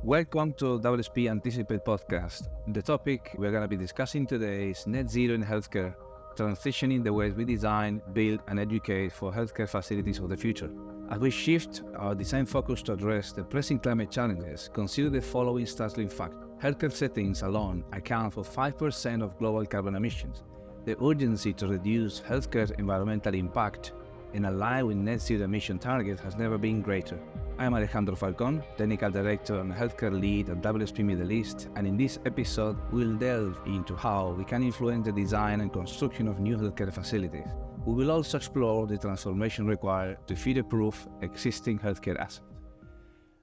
Welcome to WSP Anticipate Podcast. The topic we're going to be discussing today is net zero in healthcare, transitioning the ways we design, build, and educate for healthcare facilities of the future. As we shift our design focus to address the pressing climate challenges, consider the following startling fact. Healthcare settings alone account for 5% of global carbon emissions. The urgency to reduce healthcare's environmental impact and align with net zero emission targets has never been greater. I am Alejandro Falcón, Technical Director and Healthcare Lead at WSP Middle East, and in this episode, we'll delve into how we can influence the design and construction of new healthcare facilities. We will also explore the transformation required to future-proof existing healthcare assets.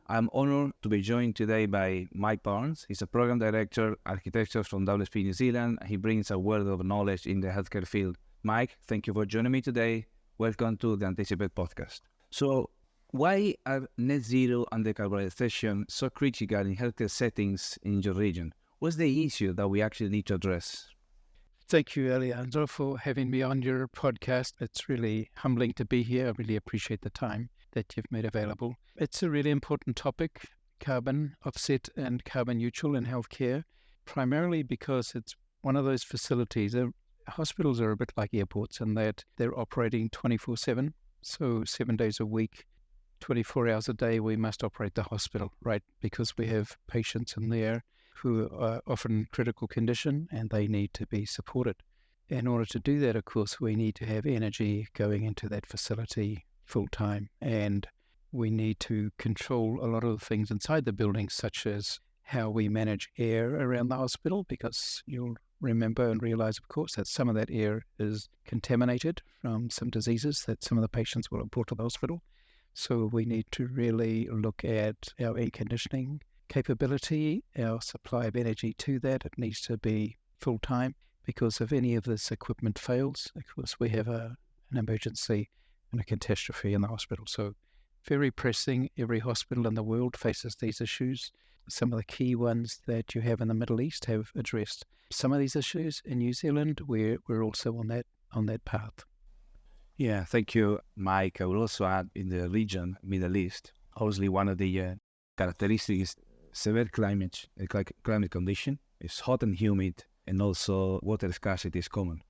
I'm honored to be joined today by Mike Barnes. He's a Program Director, Architecture from WSP New Zealand, and he brings a wealth of knowledge in the healthcare field. Mike, thank you for joining me today. Welcome to the Anticipate Podcast. So, why are net zero and decarbonization so critical in healthcare settings in your region? What's the issue that we actually need to address? Thank you, Alejandro, for having me on your podcast. It's really humbling to be here. I really appreciate the time that you've made available. It's a really important topic, carbon offset and carbon neutral in healthcare, primarily because it's one of those facilities. Hospitals are a bit like airports in that they're operating 24/7, so 7 days a week. 24 hours a day, we must operate the hospital, right? Because we have patients in there who are often in critical condition and they need to be supported. In order to do that, of course, we need to have energy going into that facility full time. And we need to control a lot of the things inside the building, such as how we manage air around the hospital, because you'll remember and realize, of course, that some of that air is contaminated from some diseases that some of the patients will have brought to the hospital. So we need to really look at our air conditioning capability, our supply of energy to that. It needs to be full time because if any of this equipment fails, of course, we have an emergency and a catastrophe in the hospital. So very pressing. Every hospital in the world faces these issues. Some of the key ones that you have in the Middle East have addressed some of these issues. In New Zealand, we're also on that path. Yeah, thank you, Mike. I will also add in the region, Middle East, obviously one of the characteristics is severe climate condition. It's hot and humid, and also water scarcity is common.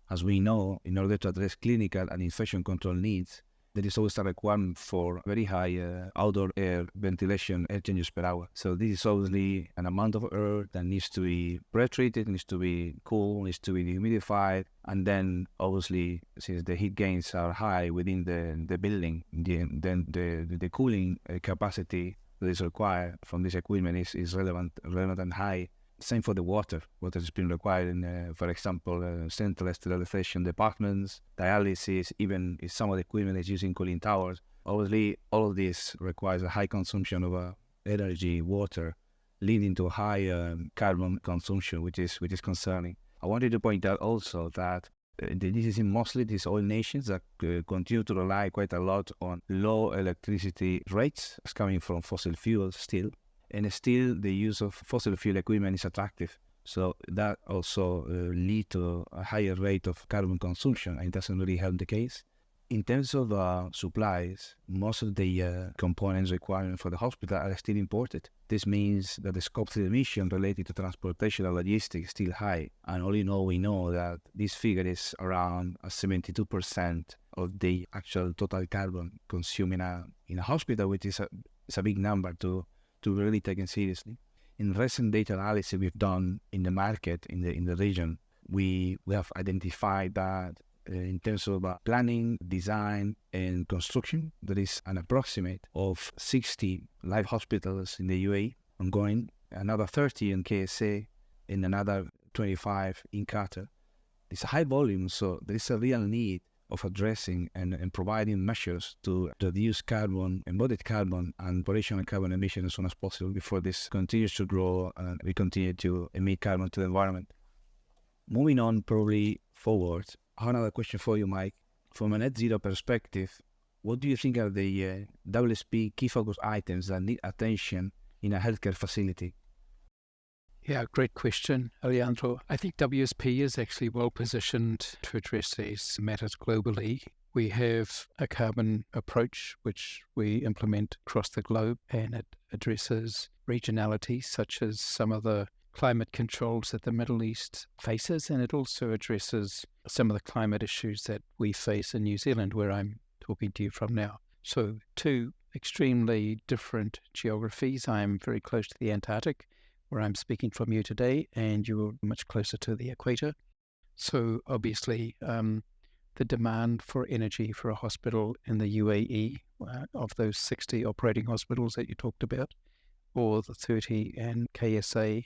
As we know, in order to address clinical and infection control needs, there is always a requirement for very high outdoor air ventilation, air changes per hour. So this is obviously an amount of air that needs to be pre-treated, needs to be cool, needs to be dehumidified. And then obviously, since the heat gains are high within the building, then the cooling capacity that is required from this equipment is relevant and high. Same for the water. Water has been required in, for example, central sterilization departments, dialysis, even if some of the equipment is using cooling towers. Obviously, all of this requires a high consumption of energy, water, leading to high carbon consumption, which is concerning. I wanted to point out also that this is in mostly these oil nations that continue to rely quite a lot on low electricity rates, as coming from fossil fuels still. And still, the use of fossil fuel equipment is attractive. So that also leads to a higher rate of carbon consumption, and it doesn't really help the case. In terms of supplies, most of the components required for the hospital are still imported. This means that the Scope 3 emission related to transportation and logistics is still high. And all in all, we know that this figure is around 72% of the actual total carbon consumed in a hospital, which is a big number to be really taken seriously. In recent data analysis we've done in the market, in the region, we have identified that in terms of planning, design, and construction, there is an approximate of 60 live hospitals in the UAE ongoing, another 30 in KSA, and another 25 in Qatar. It's a high volume, so there is a real need of addressing and providing measures to reduce carbon, embodied carbon, and operational carbon emission as soon as possible before this continues to grow and we continue to emit carbon to the environment. Moving on probably forward, I have another question for you, Mike. From a net zero perspective, what do you think are the WSP key focus items that need attention in a healthcare facility? Yeah, great question, Alejandro. I think WSP is actually well positioned to address these matters globally. We have a carbon approach which we implement across the globe, and it addresses regionality, such as some of the climate controls that the Middle East faces, and it also addresses some of the climate issues that we face in New Zealand, where I'm talking to you from now. So two extremely different geographies. I'm very close to the Antarctic, where I'm speaking from you today, and you're much closer to the equator. So obviously, the demand for energy for a hospital in the UAE, of those 60 operating hospitals that you talked about, or the 30 in KSA,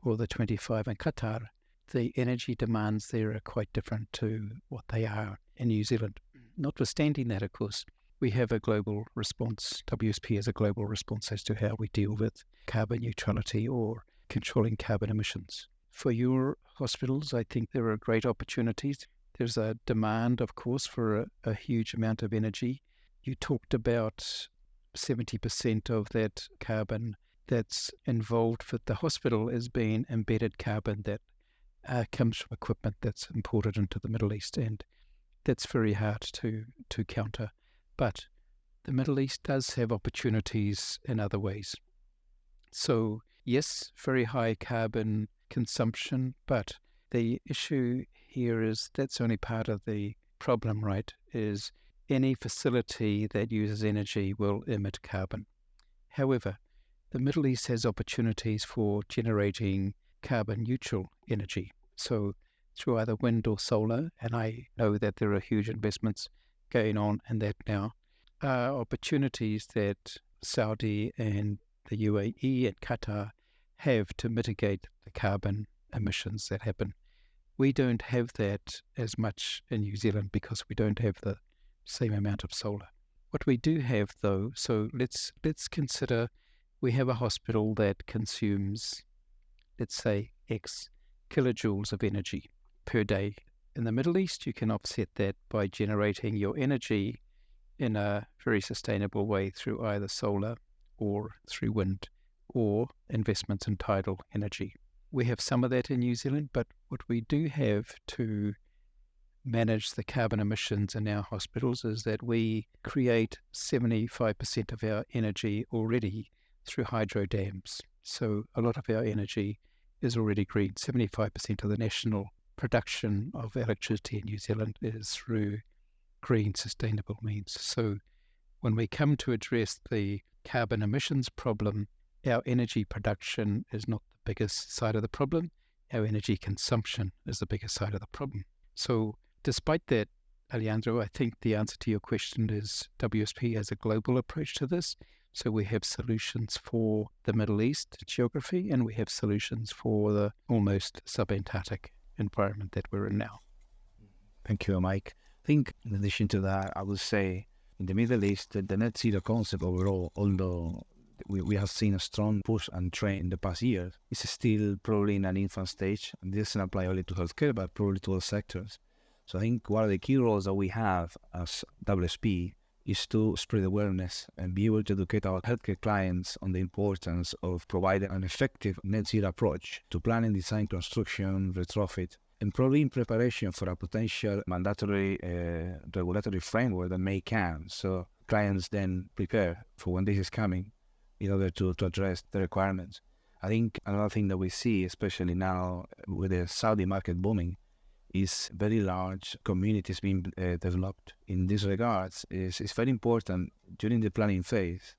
or the 25 in Qatar, the energy demands there are quite different to what they are in New Zealand. Notwithstanding that, of course, we have a global response. WSP has a global response as to how we deal with carbon neutrality or controlling carbon emissions. For your hospitals, I think there are great opportunities. There's a demand, of course, for a huge amount of energy. You talked about 70% of that carbon that's involved with the hospital is being embedded carbon that comes from equipment that's imported into the Middle East, and that's very hard to counter. But the Middle East does have opportunities in other ways. So yes, very high carbon consumption, but the issue here is that's only part of the problem, right? Is any facility that uses energy will emit carbon. However, the Middle East has opportunities for generating carbon neutral energy. So through either wind or solar, and I know that there are huge investments going on in that now, opportunities that Saudi and the UAE and Qatar have to mitigate the carbon emissions that happen. We don't have that as much in New Zealand because we don't have the same amount of solar. What we do have, though, so let's consider we have a hospital that consumes, let's say, X kilojoules of energy per day. In the Middle East, you can offset that by generating your energy in a very sustainable way through either solar or through wind or investments in tidal energy. We have some of that in New Zealand, but what we do have to manage the carbon emissions in our hospitals is that we create 75% of our energy already through hydro dams. So a lot of our energy is already green. 75% of the national production of electricity in New Zealand is through green, sustainable means. So when we come to address the carbon emissions problem, our energy production is not the biggest side of the problem. Our energy consumption is the biggest side of the problem. So despite that, Alejandro, I think the answer to your question is WSP has a global approach to this. So we have solutions for the Middle East geography, and we have solutions for the almost sub-Antarctic environment that we're in now. Thank you, Mike. I think in addition to that, I would say in the Middle East, the net zero concept overall, although we have seen a strong push and trend in the past years, it's still probably in an infant stage. And this doesn't apply only to healthcare, but probably to all sectors. So I think one of the key roles that we have as WSP is to spread awareness and be able to educate our healthcare clients on the importance of providing an effective net zero approach to planning, design, construction, retrofit, and probably in preparation for a potential mandatory regulatory framework that may come. So clients then prepare for when this is coming in order to address the requirements. I think another thing that we see, especially now with the Saudi market booming, is very large communities being developed. In this regards, it's very important during the planning phase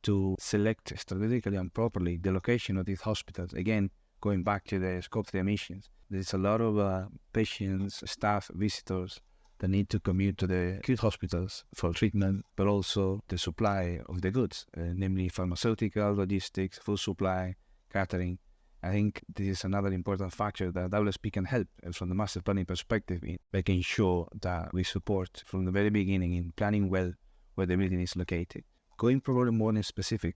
to select strategically and properly the location of these hospitals. Again, going back to the scope of the emissions, there's a lot of patients, staff, visitors that need to commute to the acute hospitals for treatment, but also the supply of the goods, namely pharmaceutical, logistics, food supply, catering. I think this is another important factor that WSP can help from the master planning perspective in making sure that we support from the very beginning in planning well where the building is located. Going probably more in specific,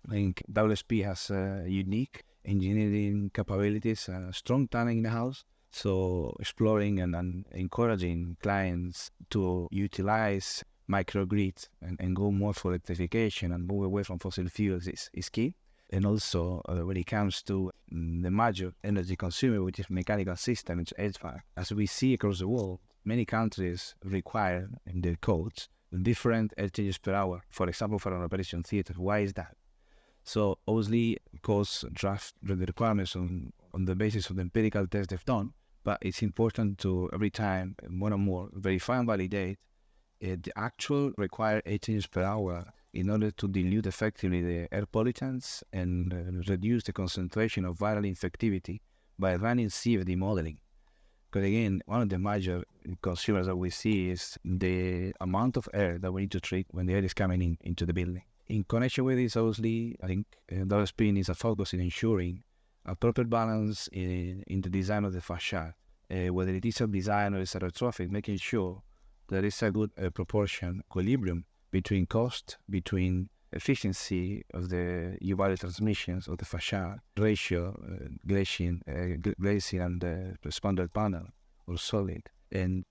I think WSP has unique engineering capabilities, strong talent in the house. So exploring and encouraging clients to utilize microgrids and go more for electrification and move away from fossil fuels is key. And also, when it comes to the major energy consumer, which is mechanical systems, HVAC, as we see across the world, many countries require in their codes different exchanges per hour. For example, for an operation theater. Why is that? So obviously, of course, draft the requirements on the basis of the empirical tests they've done, but it's important to every time more and more verify and validate the actual required 18 units per hour in order to dilute effectively the air pollutants and reduce the concentration of viral infectivity by running CFD modeling. Because again, one of the major consumers that we see is the amount of air that we need to treat when the air is coming into the building. In connection with this, obviously, I think WSP needs a focus in ensuring a proper balance in the design of the facade, whether it is a design or it's a retrofit, making sure there is a good proportion, equilibrium between cost, between efficiency of the UV transmissions of the facade, ratio, glazing and responder panel or solid, and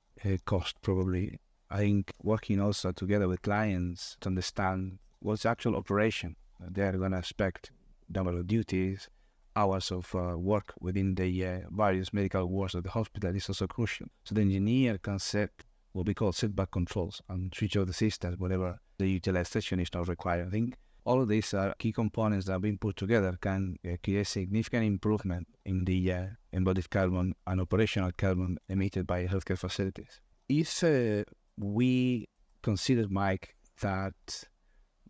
cost probably. I think working also together with clients to understand what's the actual operation. They're going to expect number of duties, hours of work within the various medical wards of the hospital is also crucial. So the engineer can set what we call setback controls and switch off the systems whenever the utilization is not required. I think all of these are key components that have been put together can create significant improvement in the embodied carbon and operational carbon emitted by healthcare facilities. If we consider, Mike, that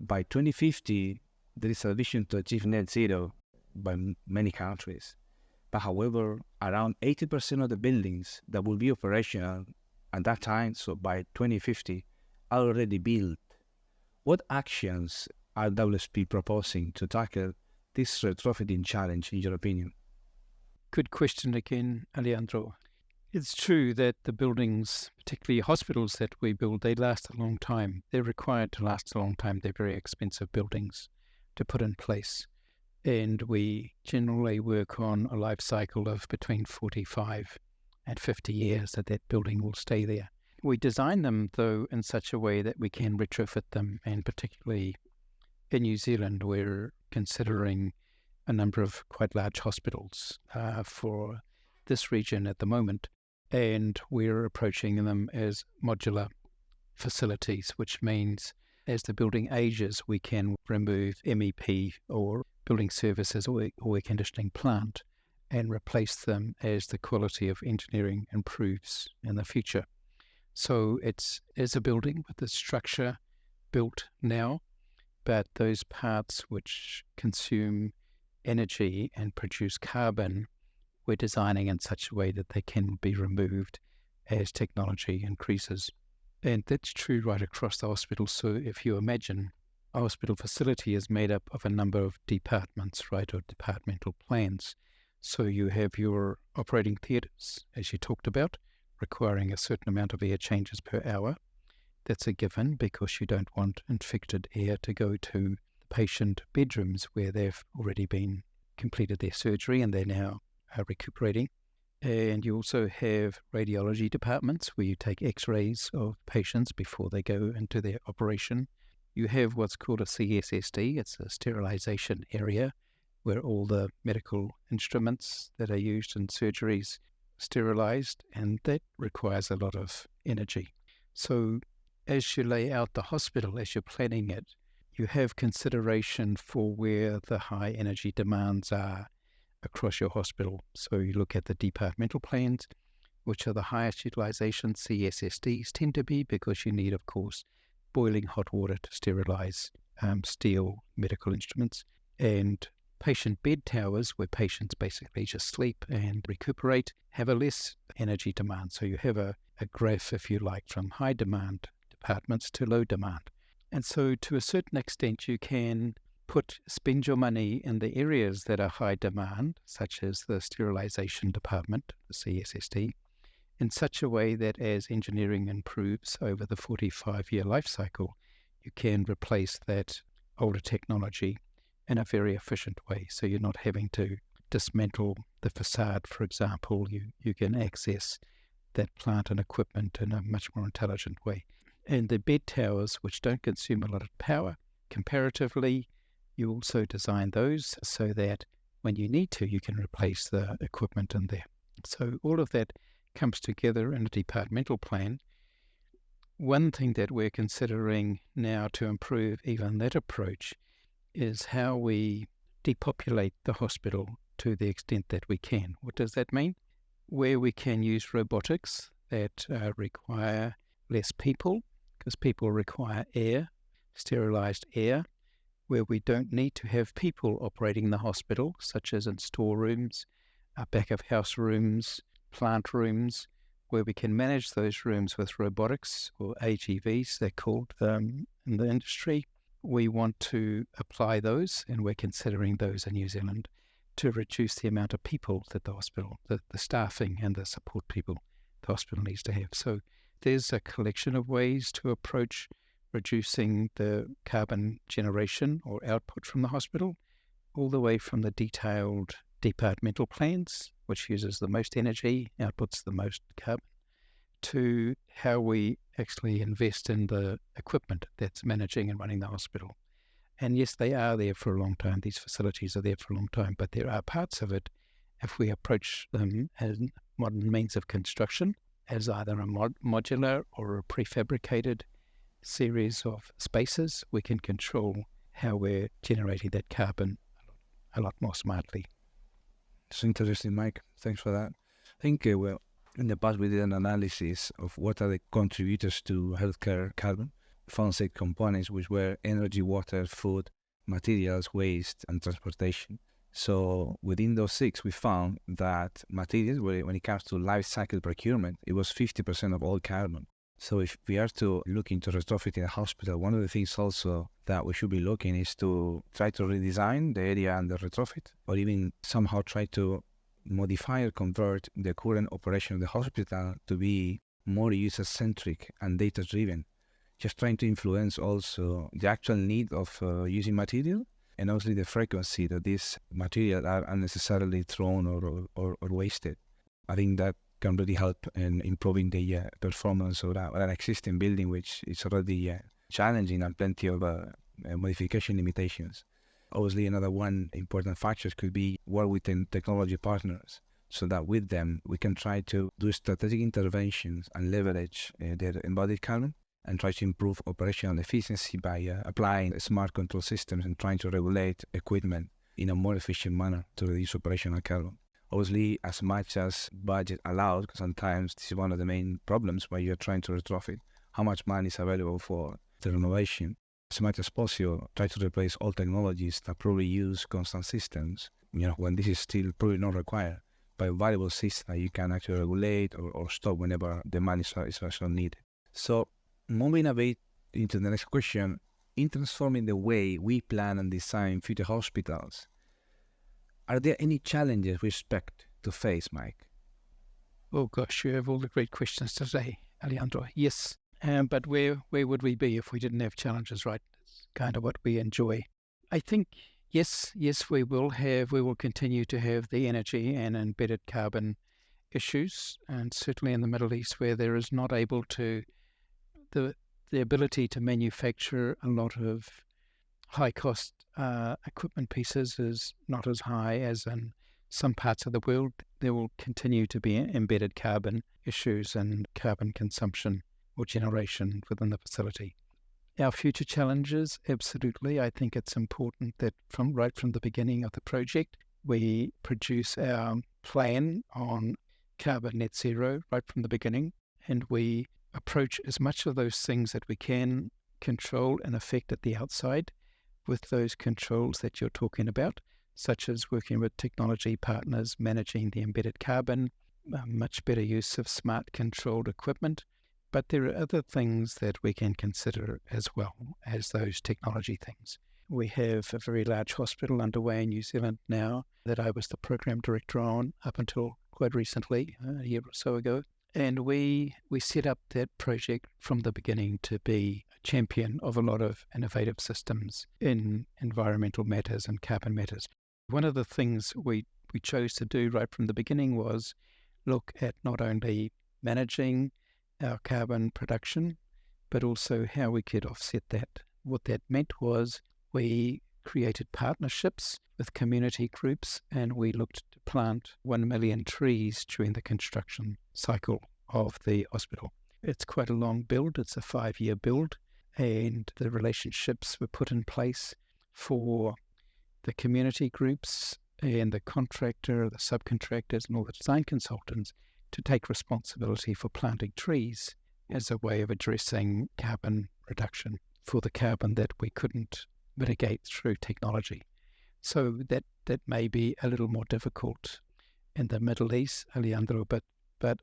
by 2050, there is a vision to achieve net zero by many countries. But however, around 80% of the buildings that will be operational at that time, so by 2050, are already built. What actions are WSP proposing to tackle this retrofitting challenge, in your opinion? Good question again, Alejandro. It's true that the buildings, particularly hospitals that we build, they last a long time. They're required to last a long time. They're very expensive buildings to put in place. And we generally work on a life cycle of between 45 and 50 years that building will stay there. We design them, though, in such a way that we can retrofit them, and particularly in New Zealand, we're considering a number of quite large hospitals for this region at the moment, and we're approaching them as modular facilities, which means as the building ages, we can remove MEP or building services or air conditioning plant and replace them as the quality of engineering improves in the future. So it's as a building with the structure built now, but those parts which consume energy and produce carbon, we're designing in such a way that they can be removed as technology increases. And that's true right across the hospital. So if you imagine a hospital facility is made up of a number of departments, right, or departmental plans. So you have your operating theatres, as you talked about, requiring a certain amount of air changes per hour. That's a given because you don't want infected air to go to the patient bedrooms where they've already been completed their surgery and they're now recuperating. And you also have radiology departments where you take x-rays of patients before they go into their operation. You have what's called a CSSD, it's a sterilization area where all the medical instruments that are used in surgeries sterilized, and that requires a lot of energy. So as you lay out the hospital, as you're planning it, you have consideration for where the high energy demands are across your hospital. So you look at the departmental plans, which are the highest utilization CSSDs tend to be, because you need, of course, boiling hot water to sterilize steel medical instruments, and patient bed towers, where patients basically just sleep and recuperate, have a less energy demand. So you have a graph, if you like, from high demand departments to low demand. And so to a certain extent, you can spend your money in the areas that are high demand, such as the sterilization department, the CSSD, in such a way that as engineering improves over the 45-year life cycle, you can replace that older technology in a very efficient way. So you're not having to dismantle the facade, for example. You can access that plant and equipment in a much more intelligent way. And the bed towers, which don't consume a lot of power, comparatively, you also design those so that when you need to, you can replace the equipment in there. So all of that comes together in a departmental plan. One thing that we're considering now to improve even that approach is how we depopulate the hospital to the extent that we can. What does that mean? Where we can use robotics that require less people, because people require air, sterilized air, where we don't need to have people operating the hospital, such as in storerooms, back of house rooms, plant rooms, where we can manage those rooms with robotics, or AGVs, they're called in the industry. We want to apply those, and we're considering those in New Zealand, to reduce the amount of people that the hospital, the staffing and the support people the hospital needs to have. So there's a collection of ways to approach reducing the carbon generation or output from the hospital, all the way from the detailed departmental plans, which uses the most energy, outputs the most carbon, to how we actually invest in the equipment that's managing and running the hospital. And yes, they are there for a long time. These facilities are there for a long time, but there are parts of it, if we approach them as modern means of construction, as either a modular or a prefabricated series of spaces, we can control how we're generating that carbon a lot more smartly. It's interesting, Mike. Thanks for that. I think, well, in the past we did an analysis of what are the contributors to healthcare carbon. We found 6 components, which were energy, water, food, materials, waste, and transportation. So within those 6, we found that materials, when it comes to life cycle procurement, it was 50% of all carbon. So if we are to look into retrofitting a hospital, one of the things also that we should be looking is to try to redesign the area under retrofit, or even somehow try to modify or convert the current operation of the hospital to be more user-centric and data-driven. Just trying to influence also the actual need of using material, and also the frequency that these materials are unnecessarily thrown or wasted. I think that can really help in improving the performance of an existing building, which is already challenging and plenty of modification limitations. Obviously, another one important factor could be work with technology partners, so that with them we can try to do strategic interventions and leverage their embodied carbon, and try to improve operational efficiency by applying smart control systems and trying to regulate equipment in a more efficient manner to reduce operational carbon. Obviously, as much as budget allows, because sometimes this is one of the main problems where you're trying to retrofit, how much money is available for the renovation. As much as possible, try to replace all technologies that probably use constant systems, when this is still probably not required, by a variable system that you can actually regulate or stop whenever demand is also needed. So, moving a bit into the next question, in transforming the way we plan and design future hospitals, are there any challenges we expect to face, Mike? Oh gosh, you have all the great questions today, Alejandro. Yes, but where would we be if we didn't have challenges, right? It's kind of what we enjoy. I think, yes, we will continue to have the energy and embedded carbon issues, and certainly in the Middle East, where there is not able to, the ability to manufacture a lot of high-cost equipment pieces is not as high as in some parts of the world. There will continue to be embedded carbon issues and carbon consumption or generation within the facility. Our future challenges, absolutely. I think it's important that right from the beginning of the project, we produce our plan on carbon net zero right from the beginning, and we approach as much of those things that we can control and affect at the outside with those controls that you're talking about, such as working with technology partners, managing the embedded carbon, much better use of smart controlled equipment. But there are other things that we can consider as well as those technology things. We have a very large hospital underway in New Zealand now that I was the program director on up until quite recently, a year or so ago. And we set up that project from the beginning to be a champion of a lot of innovative systems in environmental matters and carbon matters. One of the things we chose to do right from the beginning was look at not only managing our carbon production, but also how we could offset that. What that meant was we created partnerships with community groups, and we looked to plant 1 million trees during the construction cycle of the hospital. It's quite a long build. It's a 5-year build, and the relationships were put in place for the community groups and the contractor, the subcontractors, and all the design consultants to take responsibility for planting trees as a way of addressing carbon reduction for the carbon that we couldn't mitigate through technology. So that may be a little more difficult in the Middle East, Alejandro, but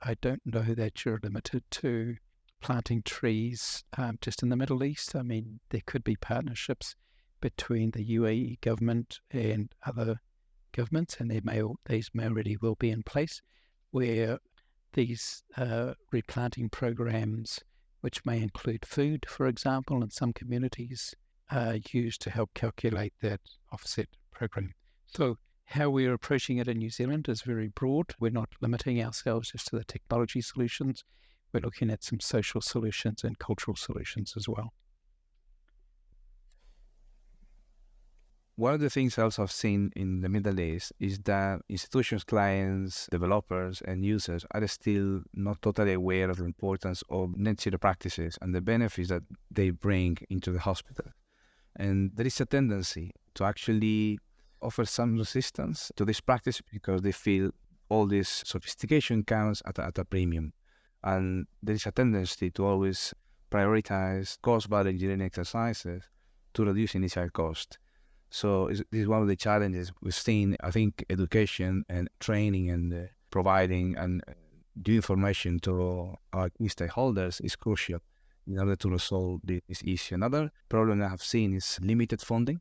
I don't know that you're limited to planting trees just in the Middle East. I mean, there could be partnerships between the UAE government and other governments, and these may already will be in place, where these replanting programs, which may include food, for example, in some communities, are used to help calculate that offset program. So how we're approaching it in New Zealand is very broad. We're not limiting ourselves just to the technology solutions. We're looking at some social solutions and cultural solutions as well. One of the things else I've seen in the Middle East is that institutions, clients, developers, and users are still not totally aware of the importance of net zero practices and the benefits that they bring into the hospital. And there is a tendency to actually offer some resistance to this practice because they feel all this sophistication comes at a premium. And there is a tendency to always prioritize cost-value engineering exercises to reduce initial cost. So this is one of the challenges we've seen. I think education and training and providing and due information to our key stakeholders is crucial in order to resolve this issue. Another problem I have seen is limited funding.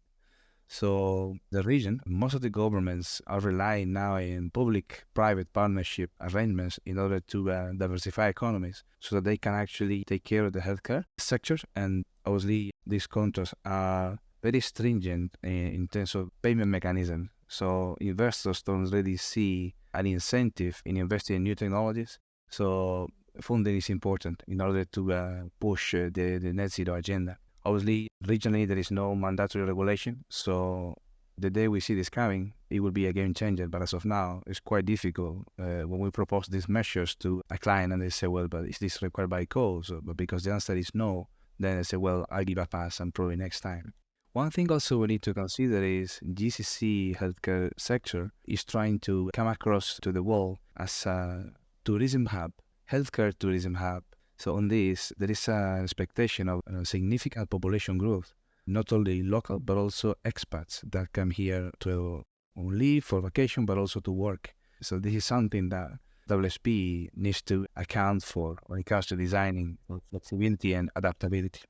So the region, most of the governments are relying now in public-private partnership arrangements in order to diversify economies so that they can actually take care of the healthcare sector. And obviously, these contracts are very stringent in terms of payment mechanism. So investors don't really see an incentive in investing in new technologies. So funding is important in order to push the net zero agenda. Obviously, regionally, there is no mandatory regulation. So the day we see this coming, it will be a game changer. But as of now, it's quite difficult when we propose these measures to a client and they say, well, but is this required by code? So, but because the answer is no, then they say, well, I'll give a pass and probably next time. One thing also we need to consider is GCC healthcare sector is trying to come across to the world as a tourism hub, healthcare tourism hub. So on this, there is an expectation of significant population growth, not only local, but also expats that come here to live for vacation, but also to work. So this is something that WSP needs to account for when it comes to designing flexibility and adaptability.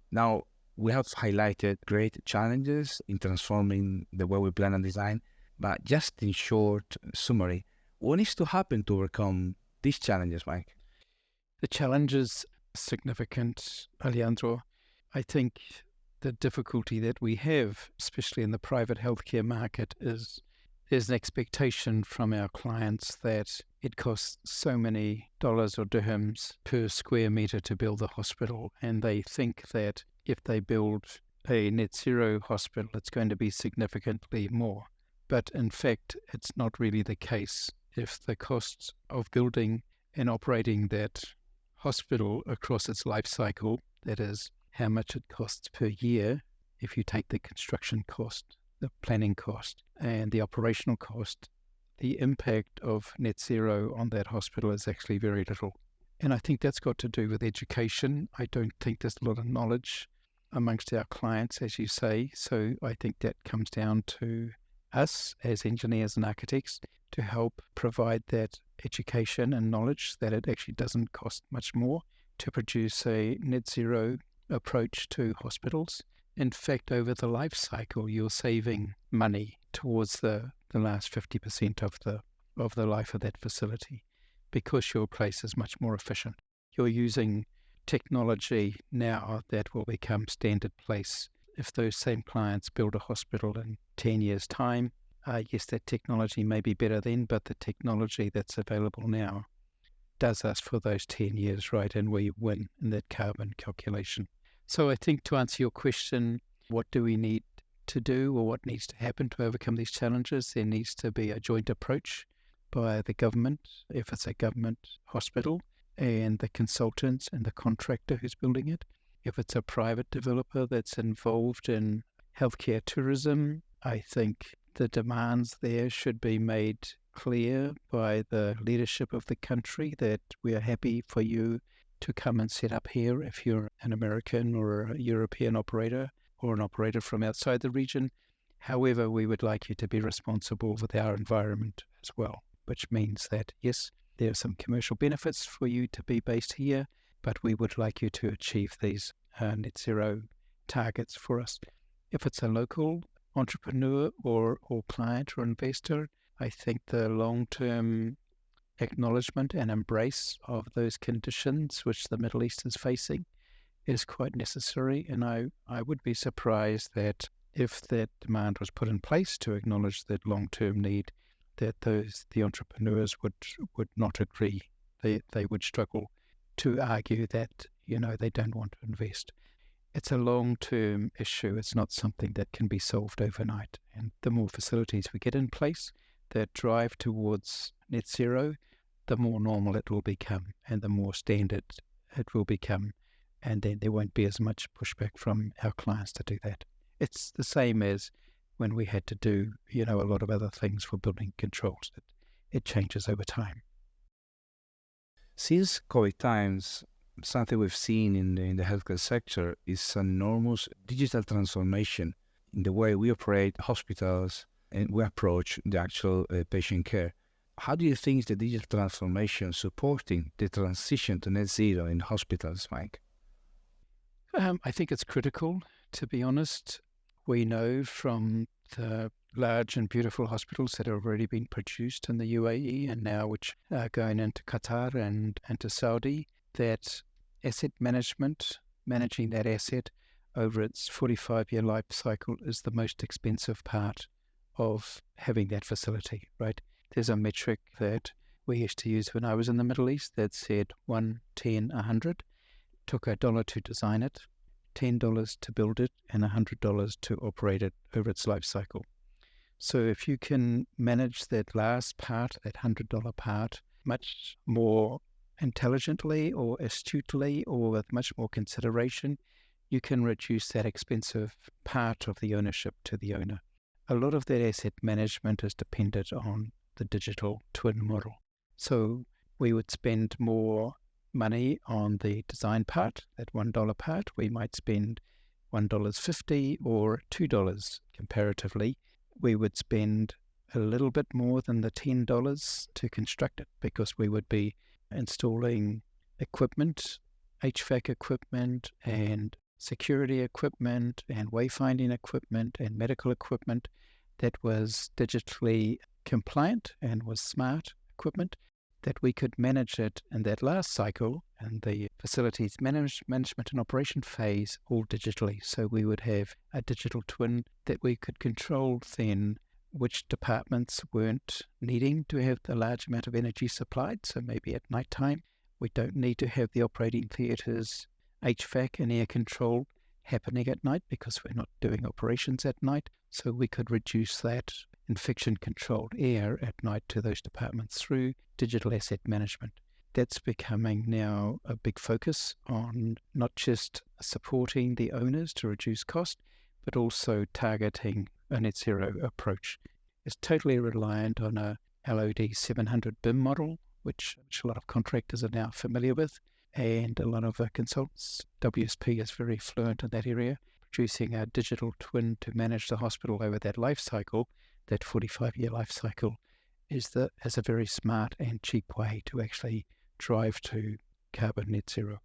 Now, we have highlighted great challenges in transforming the way we plan and design, but just in short summary, what needs to happen to overcome these challenges, Mike? The challenge is significant, Alejandro. I think the difficulty that we have, especially in the private healthcare market, is there's an expectation from our clients that it costs so many dollars or dirhams per square meter to build a hospital, and they think that if they build a net zero hospital, it's going to be significantly more. But in fact, it's not really the case. If the costs of building and operating that hospital across its life cycle, that is how much it costs per year, if you take the construction cost, the planning cost, and the operational cost, the impact of net zero on that hospital is actually very little. And I think that's got to do with education. I don't think there's a lot of knowledge amongst our clients, as you say. So I think that comes down to us as engineers and architects to help provide that education and knowledge that it actually doesn't cost much more to produce a net zero approach to hospitals. In fact, over the life cycle, you're saving money towards the last 50% of the life of that facility because your place is much more efficient. You're using technology now that will become standard place. If those same clients build a hospital in 10 years' time, yes, that technology may be better then, but the technology that's available now does us for those 10 years, right? And we win in that carbon calculation. So I think to answer your question, what do we need to do or what needs to happen to overcome these challenges? There needs to be a joint approach by the government, if it's a government hospital, and the consultants and the contractor who's building it. If it's a private developer that's involved in Healthcare tourism, I think the demands there should be made clear by the leadership of the country that we are happy for you to come and set up here if you're an American or a European operator or an operator from outside the region. However, we would like you to be responsible with our environment as well, which means that, yes, there are some commercial benefits for you to be based here, but we would like you to achieve these net zero targets for us. If it's a local entrepreneur or client or investor, I think the long-term acknowledgement and embrace of those conditions which the Middle East is facing is quite necessary. And I would be surprised that if that demand was put in place to acknowledge that long-term need, that the entrepreneurs would not agree. They would struggle to argue that, they don't want to invest. It's a long-term issue. It's not something that can be solved overnight. And the more facilities we get in place that drive towards net zero, the more normal it will become and the more standard it will become. And then there won't be as much pushback from our clients to do that. It's the same as when we had to do, a lot of other things for building controls. It changes over time. Since COVID times, something we've seen in the healthcare sector is an enormous digital transformation in the way we operate hospitals and we approach the actual patient care. How do you think is the digital transformation supporting the transition to net zero in hospitals, Mike? I think it's critical, to be honest. We know from the large and beautiful hospitals that have already been produced in the UAE and now which are going into Qatar and to Saudi, that asset management, managing that asset over its 45-year life cycle is the most expensive part of having that facility, right? There's a metric that we used to use when I was in the Middle East that said 1, 10, 100. Took $1 to design it, $10 to build it, and $100 to operate it over its life cycle. So if you can manage that last part, that $100 part, much more intelligently or astutely or with much more consideration, you can reduce that expensive part of the ownership to the owner. A lot of that asset management is dependent on the digital twin model. So we would spend more money on the design part, that $1 part. We might spend $1.50 or $2 comparatively. We would spend a little bit more than the $10 to construct it because we would be installing equipment, HVAC equipment and security equipment and wayfinding equipment and medical equipment that was digitally compliant and was smart equipment, that we could manage it in that last cycle and the facilities management and operation phase all digitally. So we would have a digital twin that we could control then which departments weren't needing to have the large amount of energy supplied. So maybe at night time, we don't need to have the operating theatres HVAC and air control happening at night because we're not doing operations at night. So we could reduce that infection controlled air at night to those departments through digital asset management. That's becoming now a big focus on not just supporting the owners to reduce cost, but also targeting a net zero approach. It's totally reliant on a LOD 700 BIM model, which a lot of contractors are now familiar with, and a lot of consultants. WSP is very fluent in that area, producing a digital twin to manage the hospital over that life cycle. That 45-year life cycle is a very smart and cheap way to actually drive to carbon net zero.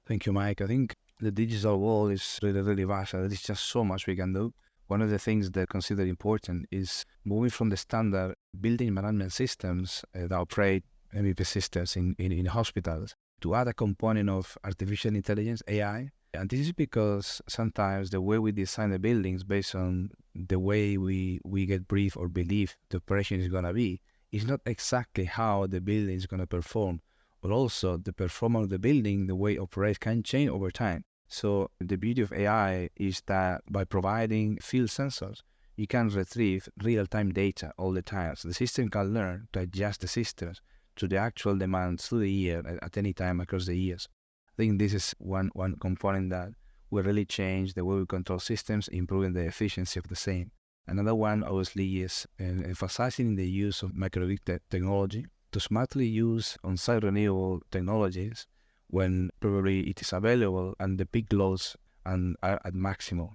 Thank you, Mike. I think the digital world is really, really vast. There's just so much we can do. One of the things that I consider important is moving from the standard building management systems that operate MEP systems in hospitals to add a component of artificial intelligence, AI. And this is because sometimes the way we design the buildings based on the way we get briefed or believe the operation is going to be is not exactly how the building is going to perform, but also the performance of the building, the way it operates can change over time. So the beauty of AI is that by providing field sensors, you can retrieve real-time data all the time. So the system can learn to adjust the systems to the actual demands through the year at any time across the years. I think this is one component that will really change the way we control systems, improving the efficiency of the same. Another one, obviously, is emphasizing the use of microgrid technology to smartly use on-site renewable technologies when probably it is available and the peak loads are at maximum.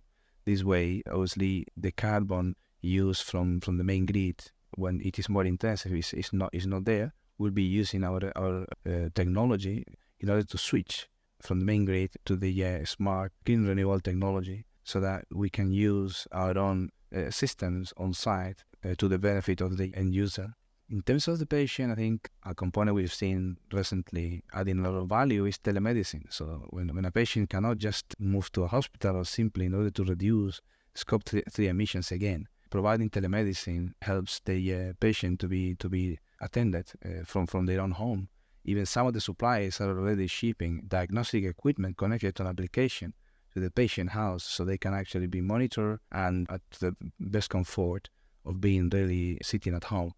This way, obviously, the carbon used from the main grid when it is more intensive is not there. We'll be using our technology in order to switch from the main grid to the smart green renewable technology, so that we can use our own systems on site to the benefit of the end user. In terms of the patient, I think a component we've seen recently adding a lot of value is telemedicine. So when a patient cannot just move to a hospital or simply in order to reduce scope 3 emissions again, providing telemedicine helps the patient to be attended from their own home. Even some of the suppliers are already shipping diagnostic equipment connected to an application to the patient house, so they can actually be monitored and at the best comfort of being really sitting at home.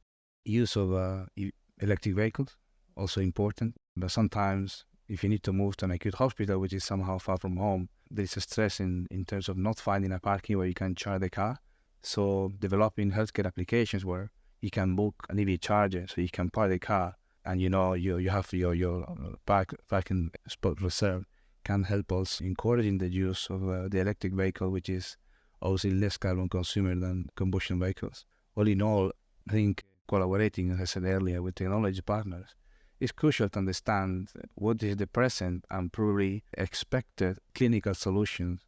Use of electric vehicles, also important. But sometimes if you need to move to an acute hospital, which is somehow far from home, there is a stress in terms of not finding a parking where you can charge the car. So developing healthcare applications where you can book an EV charger, so you can park the car and you have your parking spot reserved, can help us encouraging the use of the electric vehicle, which is obviously less carbon consumer than combustion vehicles. All in all, I think collaborating, as I said earlier, with technology partners is crucial to understand what is the present and probably expected clinical solutions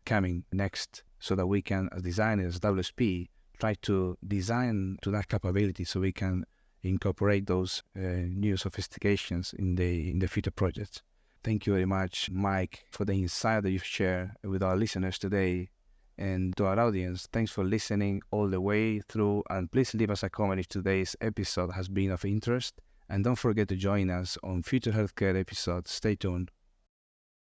coming next, so that we can, as designers, WSP, try to design to that capability so we can incorporate those new sophistications in the future projects. Thank you very much, Mike, for the insight that you've shared with our listeners today. And to our audience, thanks for listening all the way through, and please leave us a comment if today's episode has been of interest. And don't forget to join us on future healthcare episodes. Stay tuned.